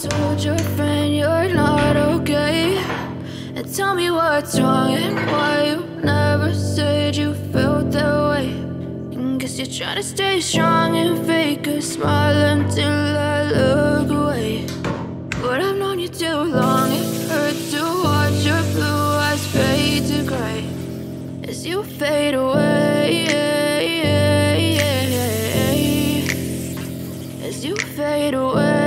told your friend you're not okay, and tell me what's wrong and why you never said you felt that way. And guess you're trying to stay strong and fake a smile until I look away. But I've known you too long, it hurts to watch your blue eyes fade to gray as you fade away, as you fade away.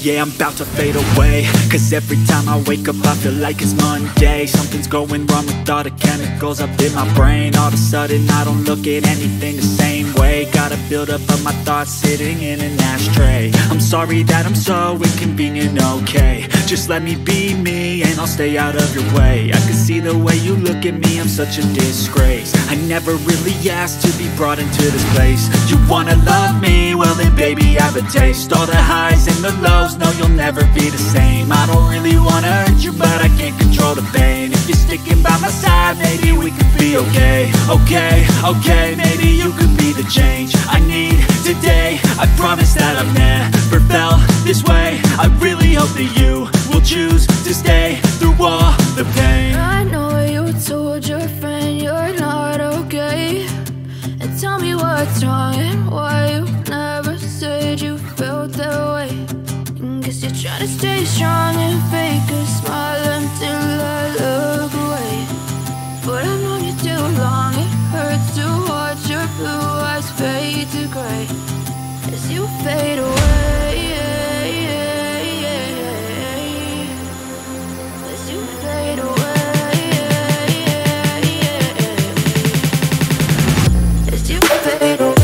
Yeah, I'm about to fade away, cause every time I wake up I feel like it's Monday. Something's going wrong with all the chemicals up in my brain. All of a sudden I don't look at anything the same way. Gotta build up of my thoughts sitting in an ashtray. I'm sorry that I'm so inconvenient, okay. Just let me be me and I'll stay out of your way. I can see the way you look at me, I'm such a disgrace. I never really asked to be brought into this place. You wanna love me? Well then baby I have a taste. All the highs and the lows, no you'll never be the same. I don't really wanna hurt you but I can't control the pain. If you're sticking by my side maybe we could be okay. Okay, maybe you could be the change I need today. I promise that I've never felt this way. I really hope that you will choose to stay through all the pain. I know you told your friend you're not okay, and tell me what's wrong and why you never said you felt that way. And guess you're trying to stay strong and fake a smile until I look away. But I've known you too long, it hurts to watch your blue eyes fade to gray as you fade away. As you fade away. As you fade away.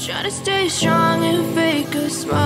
Trying to stay strong and fake a smile